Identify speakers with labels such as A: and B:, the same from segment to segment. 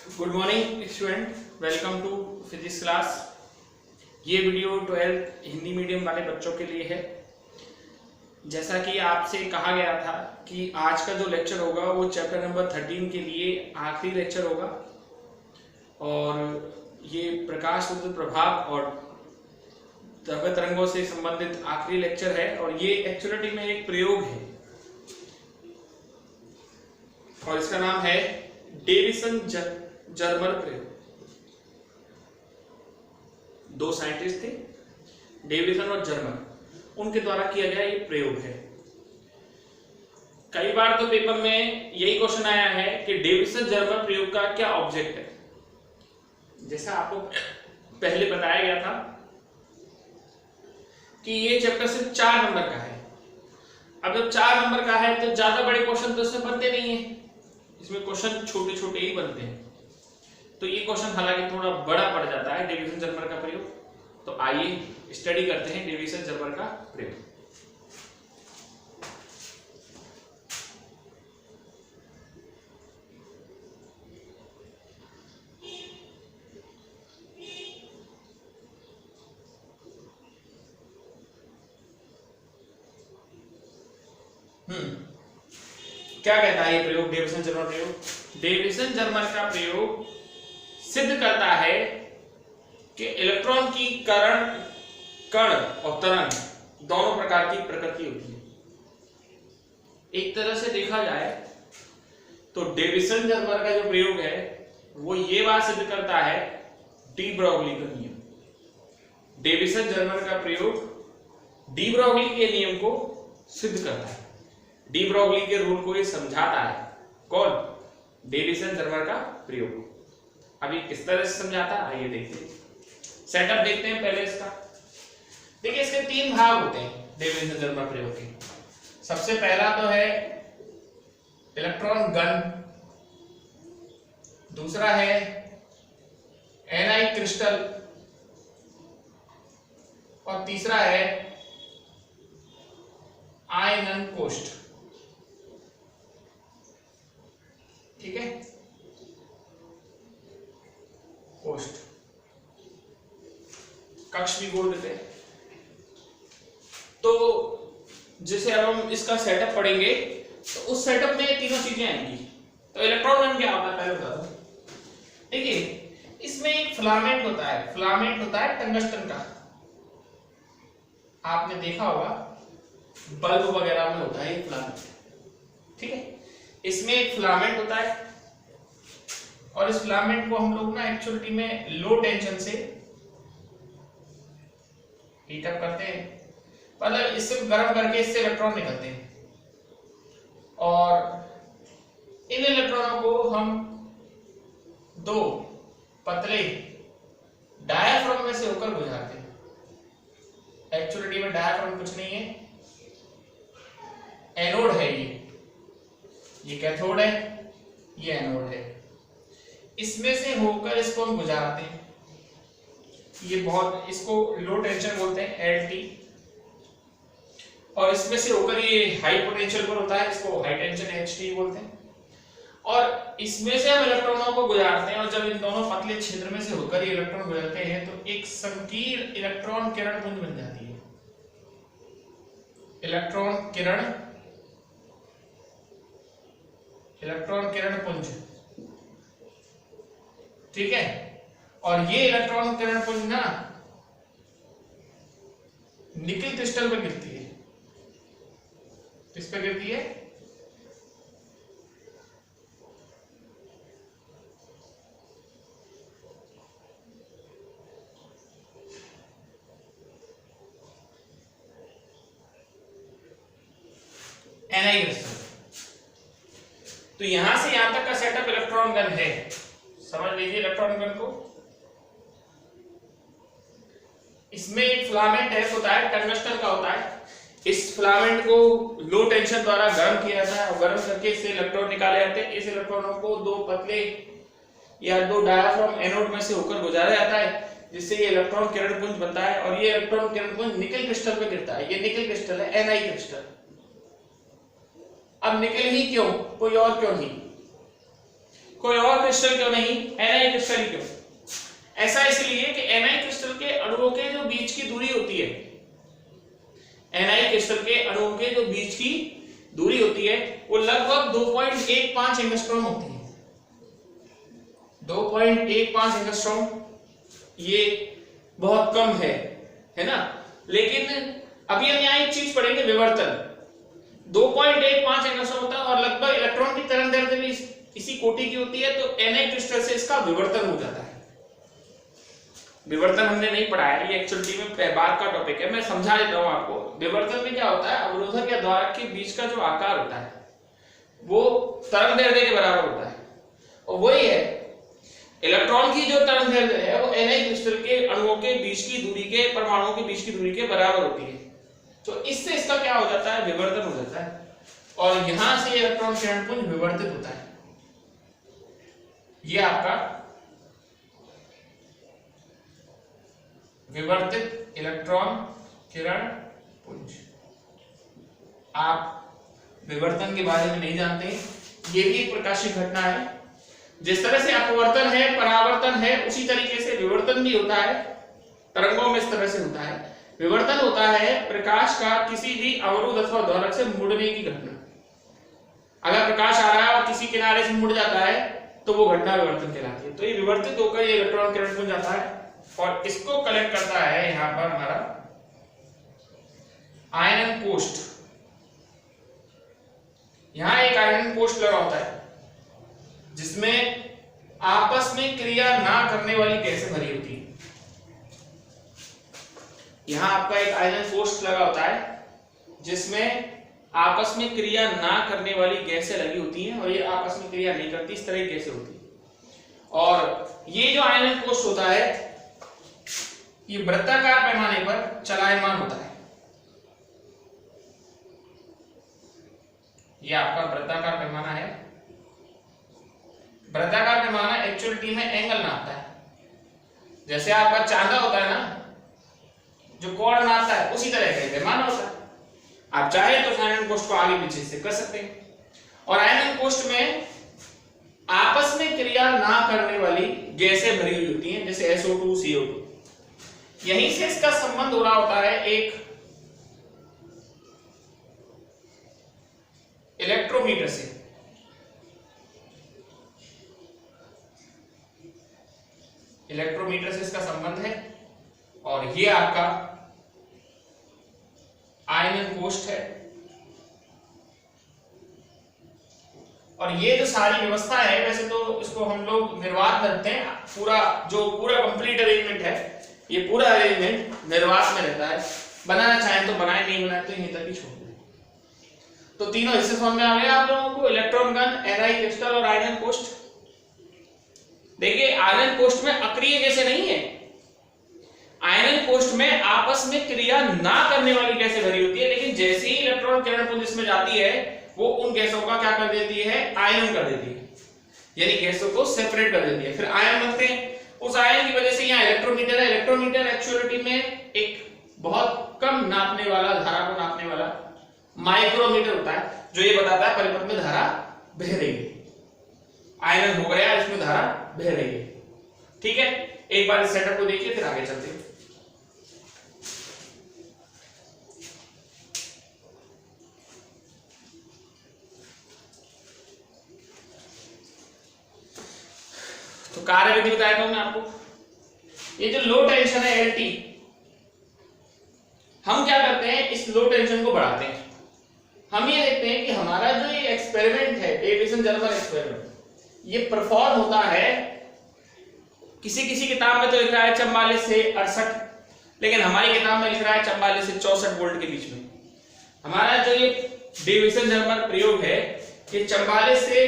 A: Good morning student, welcome to physics class. ये video 12th Hindi medium वाले बच्चों के लिए है। जैसा कि आपसे कहा गया था कि आज का जो लेक्चर होगा वो चैप्टर नंबर 13 के लिए आखिरी लेक्चर होगा और ये प्रकाश विद्युत प्रभाव और द्रव्य तरंगों से संबंधित आखिरी लेक्चर है और ये एक्चुअलिटी में एक प्रयोग है और इसका नाम है डेविसन जर्मर प्रयोग। दो साइंटिस्ट थे, डेविसन और जर्मर, उनके द्वारा किया गया ये प्रयोग है। कई बार तो पेपर में यही क्वेश्चन आया है कि डेविसन जर्मर प्रयोग का क्या ऑब्जेक्ट है। जैसा आपको पहले बताया गया था कि ये चैप्टर सिर्फ 4 नंबर का है। अब जब 4 नंबर का है तो ज्यादा बड़े क्वेश्चन तो इसमें बनते नहीं है, इसमें क्वेश्चन छोटे छोटे ही बनते हैं। तो ये क्वेश्चन हालांकि थोड़ा बड़ा पड़ जाता है डेविसन जर्मर का प्रयोग। तो आइए स्टडी करते हैं डेविसन जर्मर का प्रयोग। क्या कहता है ये प्रयोग, डेविसन जर्मर प्रयोग? डेविसन जर्मर का प्रयोग सिद्ध करता है कि इलेक्ट्रॉन की कण और तरंग दोनों प्रकार की प्रकृति होती है। एक तरह से देखा जाए तो डेविसन जर्मर का जो प्रयोग है वो ये बात सिद्ध करता है डी ब्रोगली का नियम। डेविसन जर्मर का प्रयोग डी ब्रोगली के नियम को सिद्ध करता है, डी ब्रोगली के रूल को ये समझाता है। कौन? डेविसन जर्मर का प्रयोग। अभी किस तरह से समझाता है आइए देखते हैं। सेटअप देखते हैं पहले इसका। देखिए इसके 3 भाग होते हैं डेविसन जर्मर प्रयोग के। सबसे पहला तो है इलेक्ट्रॉन गन, दूसरा है एनआई क्रिस्टल और तीसरा है आयनन कोष्ठ। ठीक है, कोष्ठ कक्ष भी बोल देते हैं। तो जैसे अब हम इसका सेटअप पढ़ेंगे तो उस सेटअप में तीनों चीजें आएंगी। तो इलेक्ट्रॉन गन क्या होता है पहले बता दो। देखिए इसमें एक फिलामेंट होता है, फिलामेंट होता है टंगस्टन का। आपने देखा होगा बल्ब वगैरह में होता है ये फिलामेंट। ठीक है, इसमें एक फिलामेंट होता है और इस फिलामेंट को हम लोग ना एक्चुअलिटी में लो टेंशन से हीटअप करते हैं, मतलब इससे गर्म करके इससे इलेक्ट्रॉन निकलते हैं और इन इलेक्ट्रॉनों को हम 2 पतले डायाफ्राम में से होकर गुजारते हैं। एक्चुअलिटी में डायाफ्राम कुछ नहीं है, एनोड है ये कैथोड है, ये एनोड है। इसमें से होकर इसको हम गुजारते हैं। ये बहुत, इसको लो टेंशन बोलते हैं LT, और इसमें से होकर ये हाई पोटेंशियल पर होता है, इसको हाई टेंशन HT बोलते हैं। और इसमें से हम इलेक्ट्रॉनों को गुजारते हैं और जब इन दोनों पतले छिद्र में से होकर ये इलेक्ट्रॉन गुजरते हैं तो एक संकीर्ण इलेक्ट्रॉन किरण पुंज बन जाती है। इलेक्ट्रॉन किरण पुंज। ठीक है, और ये इलेक्ट्रॉन किरण पुंज ना निकल क्रिस्टल पे गिरती है। किस पे गिरती है? एनआई क्रिस्टल। तो यहां से यहां तक का सेटअप इलेक्ट्रॉन गन है, समझ लीजिए इलेक्ट्रॉन गन को। इसमें एक फिलामेंट है, होता है टंगस्टन का होता है। इस फिलामेंट को लो टेंशन द्वारा गर्म किया जाता है और गर्म करके इससे इलेक्ट्रॉन निकाले जाते हैं। इस इलेक्ट्रॉनों को 2 पतले या 2 डायाफ्राम एनोड में से होकर गुजारा जाता है, जिससे ये इलेक्ट्रॉन किरण पुंज बनता है और ये इलेक्ट्रॉन किरण पुंज निकल क्रिस्टल पे गिरता है। ये निकल क्रिस्टल है, एनआई क्रिस्टल। अब निकल ही क्यों, कोई और क्यों नहीं, कोई और क्रिस्टल क्यों नहीं, Ni क्रिस्टल ही क्यों? ऐसा इसलिए कि Ni क्रिस्टल के अणुओं के जो बीच की दूरी होती है, Ni क्रिस्टल के अणुओं के जो बीच की दूरी होती है वो लगभग 2.15 एंगस्ट्रॉम होती है। 2.15 एंगस्ट्रॉम ये बहुत कम है ना। लेकिन अभी हम यहाँ एक चीज पढ़ेंगे, विवर्तन। 2.15 एंगस्ट्रॉम होता है और लगभग इलेक्ट्रॉन की तरंग दैर्ध्य भी इसी कोटि की होती है, तो Ni क्रिस्टल से इसका विवर्तन हो जाता है। विवर्तन हमने नहीं पढ़ा है, ये एक्चुअली में बाद का टॉपिक है, मैं समझा देता हूं आपको। विवर्तन में क्या होता है, अवरोधक या द्वारक के बीच का जो आकार होता है वो तरंग दैर्ध्य के बराबर होता है, और वही है इलेक्ट्रॉन की जो तरंग दैर्ध्य है वो Ni क्रिस्टल के अणुओं के बीच की दूरी के, परमाणुओं के बीच की दूरी के बराबर होती है। तो इससे इसका क्या हो जाता है, विवर्तन हो जाता है, और यहां से इलेक्ट्रॉन किरण पुंज विवर्तित होता है। ये आपका विवर्तित इलेक्ट्रॉन किरण पुंज। आप विवर्तन के बारे में नहीं जानते, ये भी एक प्रकाशिक घटना है। जिस तरह से अपवर्तन है, परावर्तन है, उसी तरीके से विवर्तन भी होता है। तरंगों में इस तरह से होता है। विवर्तन होता है प्रकाश का किसी भी अवरोध अथवा द्वारक से मुड़ने की घटना। अगर प्रकाश आ रहा है और किसी किनारे से मुड़ जाता है तो वो घटना विवर्तन कहलाती है। तो ये विवर्तित होकर ये इलेक्ट्रॉन किरण पुंज आता है और इसको कलेक्ट करता है यहां पर हमारा आयनन कोष्ठ। यहां एक आयनन कोष्ठ लगा होता है जिसमें आपस में क्रिया ना करने वाली गैसें भरी होती है। यहां आपका एक आयनन कोष्ठ लगा होता है जिसमें आपस में क्रिया ना करने वाली गैसें लगी होती हैं, और ये आपस में क्रिया नहीं करती, इस तरह की गैसें होती है। और ये जो आयनन कोष्ठ होता है ये वृत्ताकार पैमाने पर चलायमान होता है। ये आपका वृत्ताकार पैमाना है। वृत्ताकार पैमाना एक्चुअलिटी में एंगल नापता है। जैसे आपका चांदा होता है ना जो कोण नापता है, उसी तरह का पैमाना होता है। आप चाहे तो आयनन कोष्ठ को आगे पीछे से कर सकते हैं। और आयनन कोष्ठ में आपस में क्रिया ना करने वाली गैसें भरी हुई होती हैं, जैसे SO2, CO2। यहीं से इसका संबंध हो रहा होता है एक इलेक्ट्रोमीटर से। इलेक्ट्रोमीटर से इसका संबंध है, और ये आपका आयनन कोष्ठ है। और ये जो सारी व्यवस्था है, वैसे तो इसको हम लोग निर्वात में रखते हैं। पूरा कंप्लीट अरेंजमेंट है, ये पूरा अरेंजमेंट निर्वात में रहता है। बनाना चाहें तो बनाए, नहीं बनाए तो यहीं तक ही छोड़ दें। तो तीनों हिस्से समझ में आ गए आप लोगों को, इलेक्ट्रॉन गन, Ni क्रिस्टल और आयनन कोष्ठ। देखिए आयनन कोष्ठ में अक्रिय गैसें नहीं है। आयनन कोष्ठ में आपस में क्रिया ना करने वाली गैसें भरी होती है, लेकिन जैसे ही इलेक्ट्रॉन किरण पुंज इसमें जाती है वो उन गैसों का क्या कर देती है, आयन कर देती है, यानी गैसों को सेपरेट कर देती है, फिर आयन बनते हैं। उस आयन की वजह से यहाँ इलेक्ट्रोमीटर है। इलेक्ट्रोमीटर एक्चुअलिटी में एक बहुत कम नापने वाला, धारा को नापने वाला माइक्रोमीटर होता है, जो ये बताता है परिपथ में धारा बह रही है, आयरन हो गया, इसमें धारा बह रही है। ठीक है, एक बार इस सेटअप को देखिए फिर आगे चलते हैं। तो कार्य विधि बताया था मैं आपको। ये जो लो टेंशन है LT, हम क्या करते हैं, इस लो टेंशन को बढ़ाते हैं। हम ये देखते हैं कि हमारा जो ये एक्सपेरिमेंट है, डेविसन-जर्मर एक्सपेरिमेंट, ये परफॉर्म होता है, किसी किसी किताब में तो लिख रहा है 44 से 68, लेकिन हमारी किताब में लिख रहा है 44 से 64 वोल्ट के बीच में। हमारा जो ये डेविसन-जर्मर प्रयोग है, ये 44 से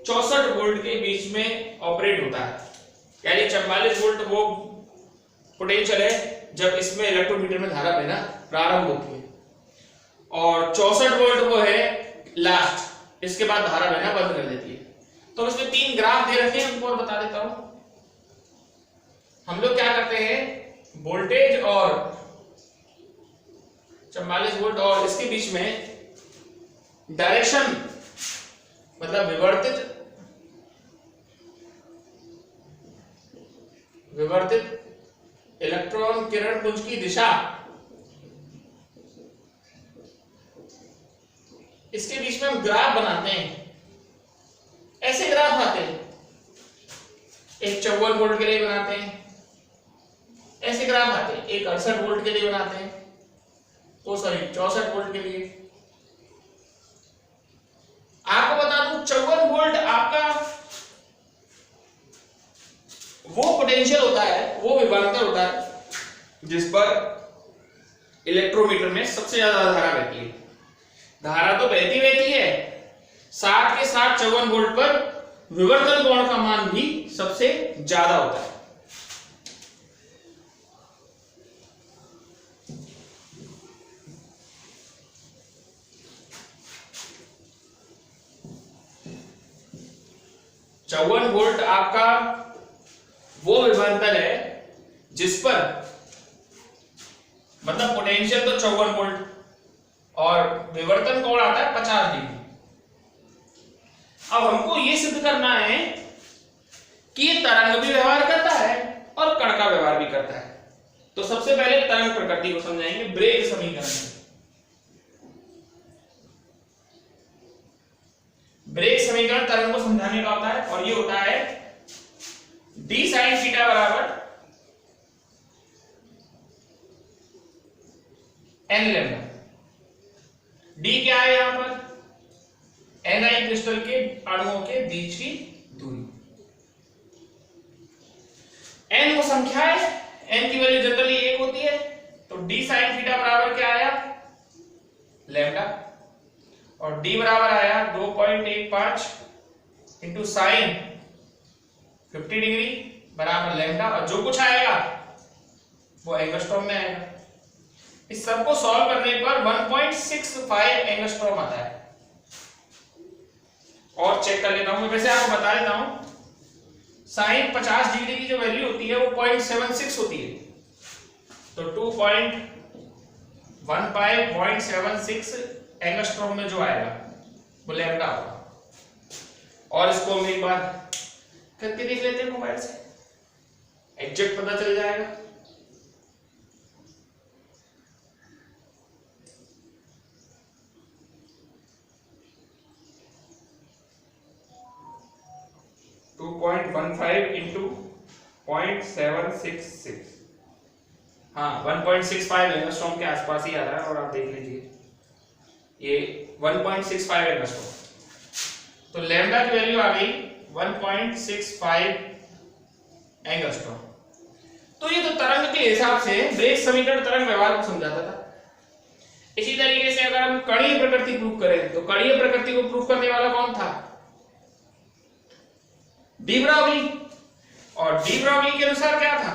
A: 64 वोल्ट के बीच में ऑपरेट होता है। यानी 44 वोल्ट वो पोटेंशियल है जब इसमें इलेक्ट्रोमीटर में धारा बहना प्रारंभ होती है, और 64 वोल्ट वो है लास्ट, इसके बाद धारा बहना बंद कर देती है। तो इसमें 3 ग्राफ दे रखे हैं, उनको और बता देता हूं। हम लोग क्या करते हैं, वोल्टेज और 44 वोल्ट और इसके बीच में डायरेक्शन, मतलब विवर्तित विवर्तित इलेक्ट्रॉन किरण पुंज की दिशा, इसके बीच में हम ग्राफ बनाते हैं। ऐसे ग्राफ आते हैं, एक 54 वोल्ट के लिए बनाते हैं, ऐसे ग्राफ आते हैं, एक 68 वोल्ट के लिए बनाते हैं, तो सॉरी 64 वोल्ट के लिए। आपको बता दूं 54 वोल्ट आपका वो पोटेंशियल होता है, वो विभवांतर होता है जिस पर इलेक्ट्रोमीटर में सबसे ज्यादा धारा बहती है। धारा तो बहती है, साथ के साथ 54 वोल्ट पर विवर्तन कोण का मान भी सबसे ज्यादा होता है। चौवन वोल्ट आपका वो विभवांतर है जिस पर मतलब पोटेंशियल तो 54 वोल्ट और विवर्तन कोण आता है 50 डिग्री। अब हमको ये सिद्ध करना है कि ये तरंग भी व्यवहार करता है और कण का व्यवहार भी करता है। तो सबसे पहले तरंग प्रकृति को समझाएंगे ब्रेग समीकरण से। ब्रेग समीकरण तरंग को समझाने का होता है और ये होता है d sin थीटा बराबर n लैम्डा। d क्या है यहां पर? ni क्रिस्टल के अणुओं के बीच की दूरी। n वो संख्या है, n की वैल्यू जनरली 1 होती है, तो d sin थीटा बराबर क्या आया? लैम्डा। और d बराबर आया 2.15 इंटू साइन 50 डिग्री बराबर लैम्डा, और जो कुछ आएगा वो एंगस्ट्रॉम में आएगा। इस सब को सॉल्व करने पर 1.65 एंगस्ट्रॉम आता है। और चेक कर लेता हूं मैं, वैसे आपको बता देता हूं साइन 50 डिग्री की जो वैल्यू होती है वो 0.76 होती है, तो 0.76 एंगस्ट्रॉम में जो आएगा वो लैम्डा होगा। और इसको हम एक बार करके देख लेते हैं मोबाइल से, एग्जैक्ट पता चल जाएगा। टू 2.15 इंटू 0.766, हाँ 1.65 एंगस्ट्रॉम के आसपास ही आ रहा है। और आप देख लीजिए ये 1.65 एंगस्ट्रॉम, तो लैम्डा की वैल्यू आ गई 1.65 एंगस्ट्रॉम। तो ये तो तरंग के हिसाब से ब्रेग समीकरण तरंग व्यवहार को समझाता था। इसी तरीके से अगर हम कणीय प्रकृति प्रूव करें तो कणीय प्रकृति को प्रूव करने वाला कौन था? De Broglie. और डी ब्रॉगली के अनुसार क्या था?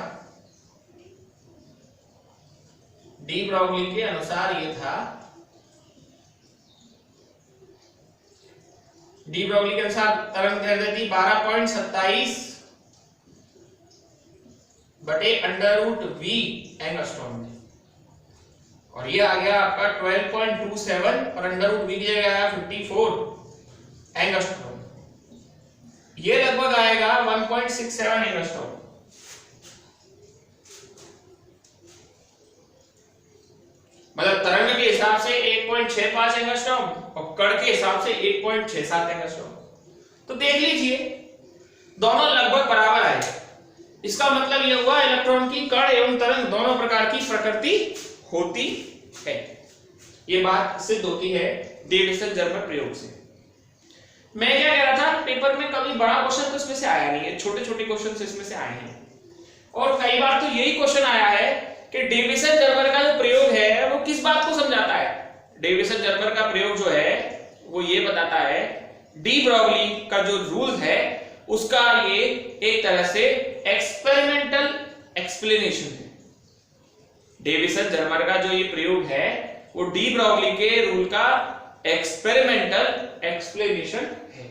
A: डी ब्रॉगली के अनुसार ये था, डी ब्रॉगली के अनुसार तरंग दैर्घ्य थी 12.27 बटे √v एंगस्ट्रॉम में, और ये आ गया आपका 12.27 और √v की जगह आया 54 एंगस्ट्रॉम। ये लगभग आएगा 1.67 एंगस्ट्रॉम। मतलब तरंग के हिसाब से 1.65 एंगस्ट्रॉम और कण के हिसाब से 1.67 एंगस्ट्रॉम। तो देख लीजिए दोनों लगभग बराबर आए। इसका मतलब यह हुआ इलेक्ट्रॉन की कण एवं तरंग दोनों प्रकार की प्रकृति होती है। यह बात सिद्ध होती है डेविसन जर्मर प्रयोग से। मैं क्या कह रहा था, पेपर में कभी बड़ा क्वेश्चन तो इसमें से आया नहीं है, छोटे छोटे क्वेश्चन इसमें से आए हैं। और कई बार तो यही क्वेश्चन आया है कि डेविसन जर्मर का जो प्रयोग है वो किस बात को समझाता है। डेविसन जर्मर का प्रयोग जो है वो ये बताता है डी ब्रॉगली का जो रूल है उसका ये एक तरह से एक्सपेरिमेंटल एक्सप्लेनेशन है। डेविसन जर्मर का जो ये प्रयोग है वो डी ब्रॉगली के रूल का एक्सपेरिमेंटल एक्सप्लेनेशन है।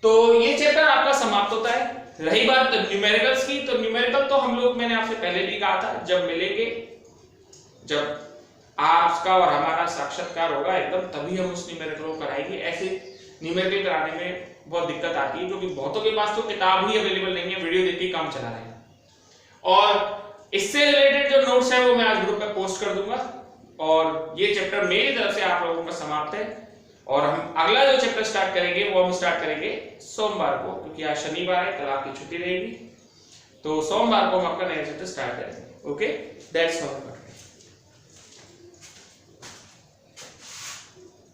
A: तो ये चैप्टर आपका समाप्त होता है। रही बात न्यूमेरिकल्स की, तो न्यूमेरिकल तो हम लोग, मैंने आपसे पहले भी कहा था, जब मिलेंगे, जब आपका और हमारा साक्षात्कार होगा एकदम, तभी हम उस न्यूमेरिकल को कराएंगे। ऐसे न्यूमेरिकल कराने में बहुत दिक्कत आती है क्योंकि बहुतों के पास तो किताब ही अवेलेबल नहीं है, वीडियो देख के काम चला रहे हैं। और इससे रिलेटेड जो नोट्स है वो मैं आज ग्रुप पे पोस्ट कर दूंगा। और ये चैप्टर मेरी तरफ से आप लोगों का समाप्त है। और हम अगला जो चैप्टर स्टार्ट करेंगे वो हम स्टार्ट करेंगे सोमवार को, क्योंकि आज शनिवार है, कल आपकी छुट्टी रहेगी। तो सोमवार को हम आपका नया चैप्टर स्टार्ट करेंगे। Okay, that's all.